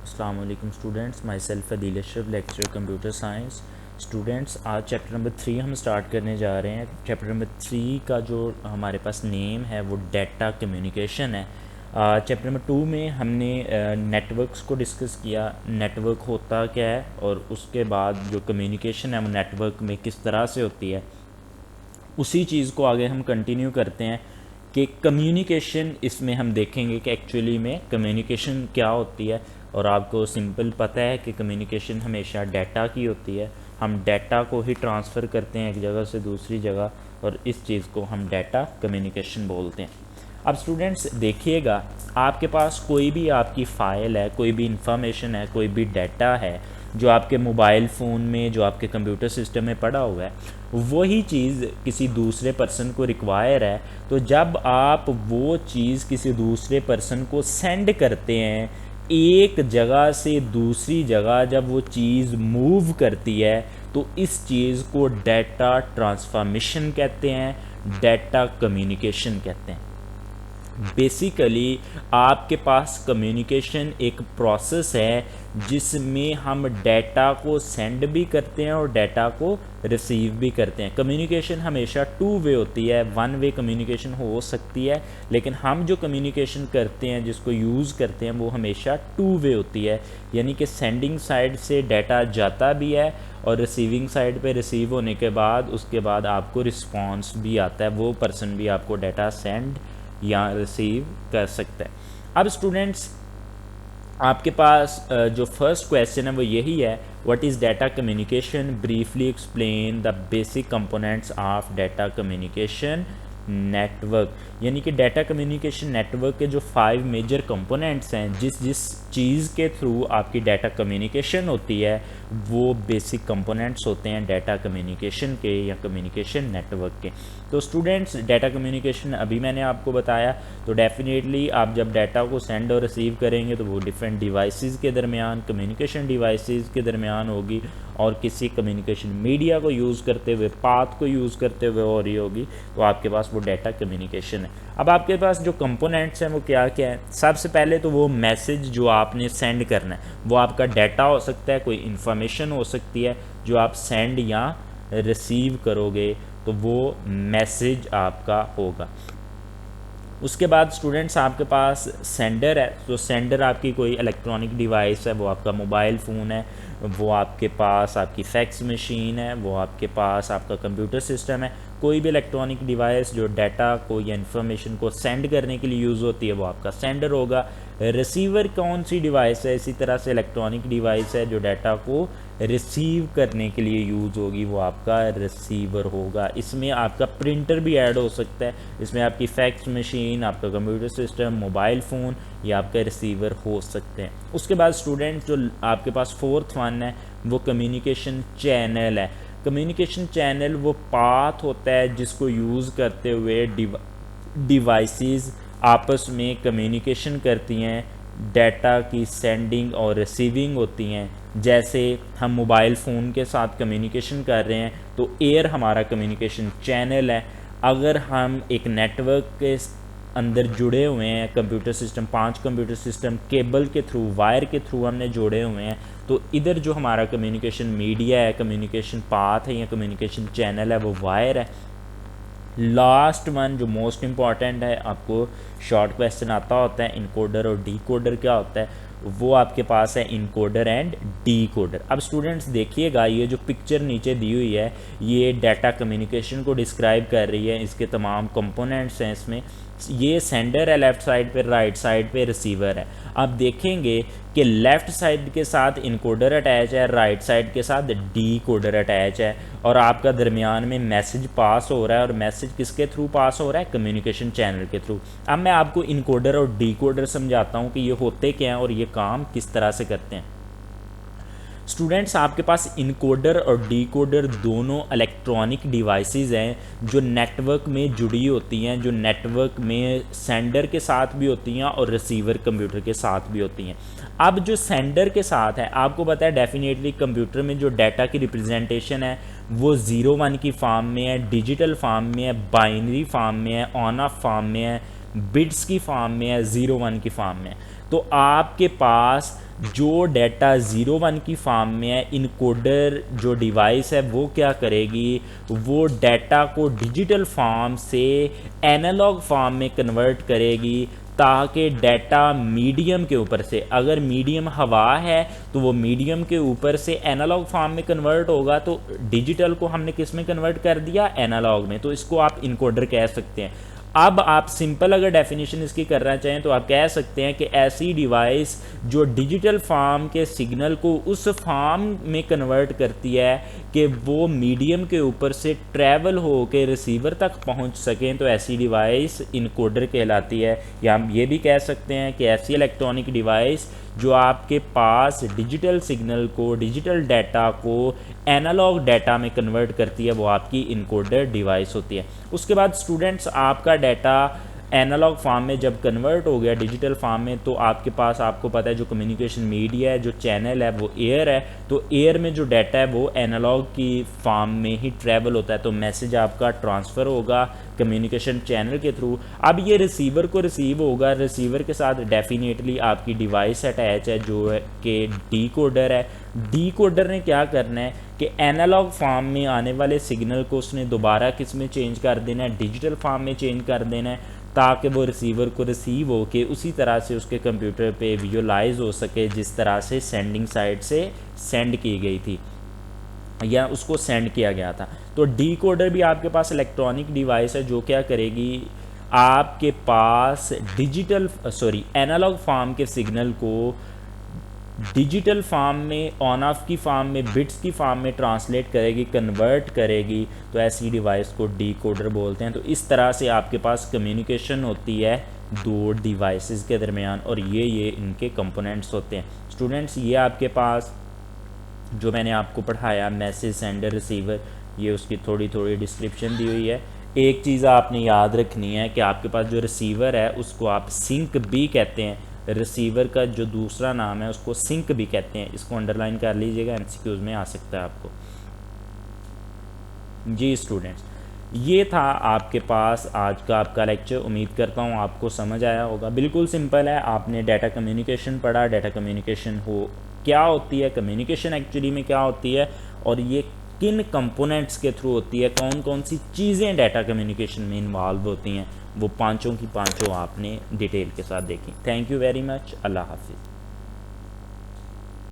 अस्सलाम वालेकुम students, my self Adeel Ashraf, lecture computer science. Students, आज चैप्टर नंबर 3 हम स्टार्ट करने जा रहे हैं। चैप्टर नंबर 3 का जो हमारे पास नेम है वो डाटा कम्युनिकेशन है। चैप्टर नंबर 2 में हमने नेटवर्क्स को डिस्कस किया, नेटवर्क होता क्या है, और उसके बाद जो कम्युनिकेशन है वो नेटवर्क में किस तरह से होती है। उसी चीज़ को आगे हम कंटिन्यू करते हैं कि कम्युनिकेशन, इसमें हम देखेंगे कि एक्चुअली में कम्युनिकेशन क्या होती है। और आपको सिंपल पता है कि कम्युनिकेशन हमेशा डाटा की होती है। हम डाटा को ही ट्रांसफ़र करते हैं एक जगह से दूसरी जगह, और इस चीज़ को हम डाटा कम्युनिकेशन बोलते हैं। अब स्टूडेंट्स देखिएगा, आपके पास कोई भी आपकी फ़ाइल है, कोई भी इंफॉर्मेशन है, कोई भी डाटा है जो आपके मोबाइल फ़ोन में, जो आपके कंप्यूटर सिस्टम में पड़ा हुआ है, वही चीज़ किसी दूसरे पर्सन को रिक्वायर है। तो जब आप वो चीज़ किसी दूसरे पर्सन को सेंड करते हैं, एक जगह से दूसरी जगह जब वो चीज़ मूव करती है, तो इस चीज़ को डाटा ट्रांसफॉर्मेशन कहते हैं, डाटा कम्युनिकेशन कहते हैं। बेसिकली आपके पास कम्युनिकेशन एक प्रोसेस है जिसमें हम डाटा को सेंड भी करते हैं और डाटा को रिसीव भी करते हैं। कम्युनिकेशन हमेशा टू वे होती है, वन वे कम्युनिकेशन हो सकती है, लेकिन हम जो कम्युनिकेशन करते हैं, जिसको यूज़ करते हैं, वो हमेशा टू वे होती है। यानी कि सेंडिंग साइड से डाटा जाता भी है और रिसीविंग साइड पे रिसीव होने के बाद उसके बाद आपको रिस्पॉन्स भी आता है, वो पर्सन भी आपको डाटा सेंड या रिसीव कर सकता है। अब स्टूडेंट्स, आपके पास जो फर्स्ट क्वेश्चन है वो यही है, what is data communication, briefly explain the basic components of data communication network. यानी कि डाटा कम्युनिकेशन नेटवर्क के जो 5 मेजर कंपोनेंट्स हैं, जिस जिस चीज़ के थ्रू आपकी डाटा कम्युनिकेशन होती है, वो बेसिक कंपोनेंट्स होते हैं डाटा कम्युनिकेशन के या कम्युनिकेशन नेटवर्क के। तो स्टूडेंट्स, डाटा कम्युनिकेशन अभी मैंने आपको बताया, तो डेफिनेटली आप जब डाटा को सेंड और रिसीव करेंगे तो वो डिफरेंट डिवाइसेस के दरमियान, कम्युनिकेशन डिवाइसेस के दरमियान होगी, और किसी कम्युनिकेशन मीडिया को यूज़ करते हुए, पाथ को यूज़ करते हुए हो रही होगी, तो आपके पास वो डाटा कम्युनिकेशन है। अब आपके पास जो कंपोनेंट्स हैं वो क्या क्या है? सबसे पहले तो वो मैसेज जो आपने सेंड करना है, वो आपका डाटा हो सकता है, कोई इन्फॉर्मेशन हो सकती है जो आप सेंड या रिसीव करोगे, तो वो मैसेज आपका होगा। उसके बाद स्टूडेंट्स, आपके पास सेंडर है। तो सेंडर आपकी कोई इलेक्ट्रॉनिक डिवाइस है, वो आपका मोबाइल फ़ोन है, वो आपके पास आपकी फैक्स मशीन है, वो आपके पास आपका कंप्यूटर सिस्टम है। कोई भी इलेक्ट्रॉनिक डिवाइस जो डाटा को या इन्फॉर्मेशन को सेंड करने के लिए यूज़ होती है, वो आपका सेंडर होगा। रिसीवर कौन सी डिवाइस है? इसी तरह से इलेक्ट्रॉनिक डिवाइस है जो डाटा को रिसीव करने के लिए यूज़ होगी, वो आपका रिसीवर होगा। इसमें आपका प्रिंटर भी ऐड हो सकता है, इसमें आपकी फैक्स मशीन, आपका कंप्यूटर सिस्टम, मोबाइल फ़ोन, या आपका रिसीवर हो सकते हैं। उसके बाद स्टूडेंट, जो आपके पास फोर्थ वन है, वो कम्युनिकेशन चैनल है। कम्युनिकेशन चैनल वो पाथ होता है जिसको यूज़ करते हुए डिवाइसेस आपस में कम्युनिकेशन करती हैं, डाटा की सेंडिंग और रिसीविंग होती हैं। जैसे हम मोबाइल फ़ोन के साथ कम्युनिकेशन कर रहे हैं, तो एयर हमारा कम्युनिकेशन चैनल है। अगर हम एक नेटवर्क के अंदर जुड़े हुए हैं, computer system, 5 computer system cable के थ्रू, वायर के थ्रू हमने जोड़े हुए हैं, तो इधर जो हमारा कम्युनिकेशन मीडिया है, कम्युनिकेशन पाथ है या कम्युनिकेशन चैनल है, वो वायर है। लास्ट वन जो मोस्ट इम्पॉर्टेंट है, आपको शॉर्ट क्वेश्चन आता होता है, इनकोडर और डीकोडर क्या होता है, वो आपके पास है इनकोडर एंड डीकोडर। अब स्टूडेंट्स देखिएगा, ये जो पिक्चर नीचे दी हुई है, ये डाटा कम्युनिकेशन को डिस्क्राइब कर रही है, इसके तमाम कंपोनेंट्स हैं इसमें। ये सेंडर है लेफ़्ट साइड पे, राइट साइड पे रिसीवर है। आप देखेंगे कि लेफ़्ट साइड के साथ इनकोडर अटैच है, राइट साइड के साथ डीकोडर अटैच है, और आपका दरमियान में मैसेज पास हो रहा है, और मैसेज किसके थ्रू पास हो रहा है? कम्युनिकेशन चैनल के थ्रू। अब मैं आपको इनकोडर और डीकोडर समझाता हूँ कि ये होते क्या हैं और ये काम किस तरह से करते हैं। स्टूडेंट्स, आपके पास इनकोडर और डीकोडर दोनों इलेक्ट्रॉनिक डिवाइसेस हैं जो नेटवर्क में जुड़ी होती हैं, जो नेटवर्क में सेंडर के साथ भी होती हैं और रिसीवर कंप्यूटर के साथ भी होती हैं। अब जो सेंडर के साथ है, आपको पता है डेफिनेटली कंप्यूटर में जो डाटा की रिप्रेजेंटेशन है वो 0-1 की फॉर्म में है, डिजिटल फॉर्म में है, बाइनरी फॉर्म में है, ऑन ऑफ फॉर्म में है, बिट्स की फॉर्म में है, 0-1 की फॉर्म में है। तो आपके पास जो डाटा 01 की फॉर्म में है, इनकोडर जो डिवाइस है वो क्या करेगी, वो डाटा को डिजिटल फॉर्म से एनालॉग फॉर्म में कन्वर्ट करेगी, ताकि डाटा मीडियम के ऊपर से, अगर मीडियम हवा है तो वो मीडियम के ऊपर से एनालॉग फॉर्म में कन्वर्ट होगा। तो डिजिटल को हमने किस में कन्वर्ट कर दिया, एनालॉग में, तो इसको आप इनकोडर कह सकते हैं। अब आप सिंपल अगर डेफिनेशन इसकी करना चाहें तो आप कह सकते हैं कि ऐसी डिवाइस जो डिजिटल फॉर्म के सिग्नल को उस फॉर्म में कन्वर्ट करती है कि वो मीडियम के ऊपर से ट्रैवल हो के रिसीवर तक पहुंच सकें, तो ऐसी डिवाइस इनकोडर कहलाती है। या हम ये भी कह सकते हैं कि ऐसी इलेक्ट्रॉनिक डिवाइस जो आपके पास डिजिटल सिग्नल को, डिजिटल डाटा को एनालॉग डाटा में कन्वर्ट करती है, वो आपकी इनकोडर डिवाइस होती है। उसके बाद स्टूडेंट्स, आपका डाटा एनालॉग फॉर्म में जब कन्वर्ट हो गया डिजिटल फॉर्म में, तो आपके पास, आपको पता है, जो कम्युनिकेशन मीडिया है, जो चैनल है, वो एयर है। तो एयर में जो डाटा है वो एनालॉग की फॉर्म में ही ट्रैवल होता है, तो मैसेज आपका ट्रांसफ़र होगा कम्युनिकेशन चैनल के थ्रू। अब ये रिसीवर को रिसीव होगा, रिसीवर के साथ डेफिनेटली आपकी डिवाइस अटैच है जो है कि डीकोडर है। डीकोडर ने क्या करना है कि एनालॉग फॉर्म में आने वाले सिग्नल को उसने दोबारा किस में चेंज कर देना है, डिजिटल फॉर्म में चेंज कर देना है, ताकि वो रिसीवर को रिसीव हो के उसी तरह से उसके कंप्यूटर पे विजुलाइज हो सके जिस तरह से सेंडिंग साइड से सेंड की गई थी या उसको सेंड किया गया था। तो डीकोडर भी आपके पास इलेक्ट्रॉनिक डिवाइस है जो क्या करेगी, आपके पास एनालॉग फॉर्म के सिग्नल को डिजिटल फॉर्म में, ऑन ऑफ की फॉर्म में, बिट्स की फॉर्म में ट्रांसलेट करेगी, कन्वर्ट करेगी। तो ऐसी डिवाइस को डीकोडर बोलते हैं। तो इस तरह से आपके पास कम्युनिकेशन होती है दो डिवाइसेस के दरमियान, और ये इनके कंपोनेंट्स होते हैं। स्टूडेंट्स, ये आपके पास जो मैंने आपको पढ़ाया, मैसेज सेंडर रिसीवर, ये उसकी थोड़ी थोड़ी डिस्क्रिप्शन दी हुई है। एक चीज़ आपने याद रखनी है कि आपके पास जो रिसीवर है उसको आप सिंक भी कहते हैं, रिसीवर का जो दूसरा नाम है उसको सिंक भी कहते हैं। इसको अंडरलाइन कर लीजिएगा, एमसीक्यूज में आ सकता है आपको। जी स्टूडेंट्स, ये था आपके पास आज का आपका लेक्चर। उम्मीद करता हूँ आपको समझ आया होगा। बिल्कुल सिंपल है, आपने डाटा कम्युनिकेशन पढ़ा, डाटा कम्युनिकेशन क्या होती है, कम्युनिकेशन एक्चुअली में क्या होती है, और ये किन कंपोनेंट्स के थ्रू होती है, कौन कौन सी चीज़ें डाटा कम्युनिकेशन में इन्वॉल्व होती हैं, वो पांचों की पांचों आपने डिटेल के साथ देखी। Thank you very much. अल्लाह हाफिज़।